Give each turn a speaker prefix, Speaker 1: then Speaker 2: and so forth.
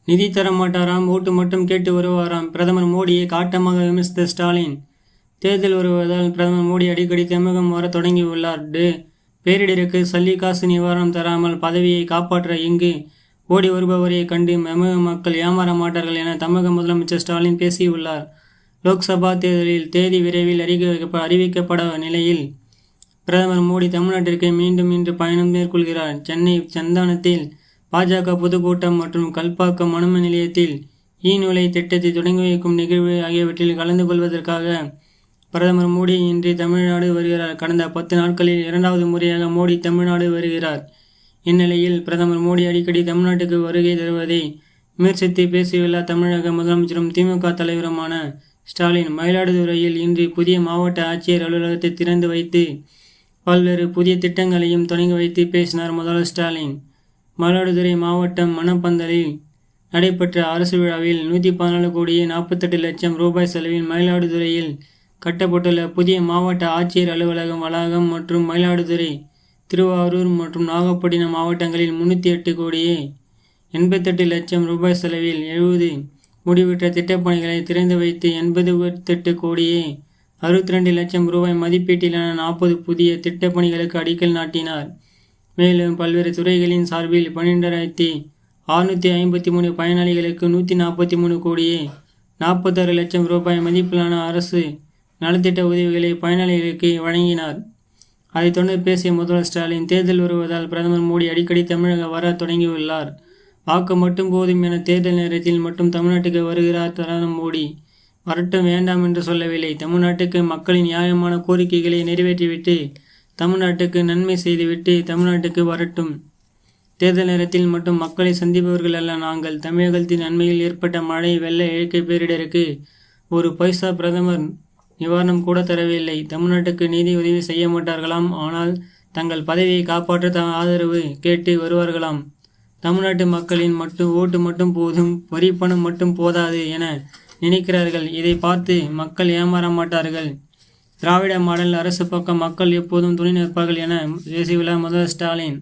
Speaker 1: நிதி தர மாட்டாராம், ஓட்டு மட்டும் கேட்டு வருவாராம். பிரதமர் மோடியை காட்டமாக விமர்சித்த ஸ்டாலின். தேர்தல் வருவதால் பிரதமர் மோடி அடிக்கடி தமிழகம் வர தொடங்கியுள்ளார். பேரிடருக்கு சல்லி காசு நிவாரணம் தராமல் பதவியை காப்பாற்ற இங்கு ஓடி வருபவரை கண்டு தமிழக மக்கள் ஏமாற மாட்டார்கள் என தமிழக முதலமைச்சர் ஸ்டாலின் பேசியுள்ளார். லோக்சபா தேர்தலில் தேதி விரைவில் அறிவிக்கப்பட நிலையில் பிரதமர் மோடி தமிழ்நாட்டிற்கு மீண்டும் இன்று பயணம் மேற்கொள்கிறார். சென்னை சந்தானத்தில் பாஜக பொதுக்கூட்டம் மற்றும் கல்பாக்கம் அணுமின் நிலையத்தில் நுழை திட்டத்தை தொடங்கி வைக்கும் நிகழ்வு ஆகியவற்றில் கலந்து கொள்வதற்காக பிரதமர் மோடி இன்று தமிழ்நாடு வருகிறார். கடந்த 10 நாட்களில் 2வது முறையாக மோடி தமிழ்நாடு வருகிறார். இந்நிலையில் பிரதமர் மோடி அடிக்கடி தமிழ்நாட்டுக்கு வருகை தருவதை விமர்சித்து பேசியுள்ள தமிழக முதலமைச்சரும் திமுக தலைவருமான ஸ்டாலின் மயிலாடுதுறையில் இன்று புதிய மாவட்ட ஆட்சியர் அலுவலகத்தை திறந்து வைத்து பல்வேறு புதிய திட்டங்களையும் தொடங்கி வைத்து பேசினார். முதல்வர் ஸ்டாலின் மயிலாடுதுறை மாவட்டம் மணப்பந்தலில் நடைபெற்ற அரசு விழாவில் 114 கோடியே 48 லட்சம் ரூபாய் செலவில் மயிலாடுதுறையில் கட்டப்பட்டுள்ள புதிய மாவட்ட ஆட்சியர் அலுவலகம் வளாகம் மற்றும் மயிலாடுதுறை, திருவாரூர் மற்றும் நாகப்பட்டினம் மாவட்டங்களில் 308 கோடியே 88 லட்சம் ரூபாய் செலவில் 70 முடிவுற்ற திட்டப்பணிகளை திறந்து வைத்து 88 கோடியே 62 லட்சம் ரூபாய் மதிப்பீட்டிலான 40 புதிய திட்டப்பணிகளுக்கு அடிக்கல் நாட்டினார். மேலும் பல்வேறு துறைகளின் சார்பில் 12,653 பயனாளிகளுக்கு 143 கோடியே 46 லட்சம் ரூபாய் மதிப்பிலான அரசு நலத்திட்ட உதவிகளை பயனாளிகளுக்கு வழங்கினார். அதைத் தொடர்ந்து பேசிய முதல்வர் ஸ்டாலின், தேர்தல் வருவதால் பிரதமர் மோடி அடிக்கடி தமிழகம் வர தொடங்கியுள்ளார். வாக்கு மட்டும் போதும் என தேர்தல் நேரத்தில் மட்டும் தமிழ்நாட்டுக்கு வருகிறார். பிரதமர் மோடி வரட்டும் வேண்டாம் என்று சொல்லவில்லை. தமிழ்நாட்டுக்கு மக்களின் நியாயமான கோரிக்கைகளை நிறைவேற்றிவிட்டு தமிழ்நாட்டுக்கு நன்மை செய்துவிட்டு தமிழ்நாட்டுக்கு வரட்டும். தேர்தல் நேரத்தில் மட்டும் மக்களை சந்திப்பவர்கள் அல்ல நாங்கள். தமிழகத்தின் நன்மையில் ஏற்பட்ட மழை, வெள்ள, இயற்கை பேரிடருக்கு ஒரு பைசா பிரதமர் நிவாரணம் கூட தரவில்லை. தமிழ்நாட்டுக்கு நிதி உதவி செய்ய மாட்டார்களாம், ஆனால் தங்கள் பதவியை காப்பாற்ற ஆதரவு கேட்டு வருவார்களாம். தமிழ்நாட்டு மக்களின் ஓட்டு மட்டும் போதும், வரி பணம் மட்டும் போதாது என நினைக்கிறார்கள். இதை பார்த்து மக்கள் ஏமாற மாட்டார்கள். திராவிட மாடல் அரசு பக்கம் மக்கள் எப்போதும் துணை நிற்பார்கள் என பேசியுள்ளார் முதல்வர் ஸ்டாலின்.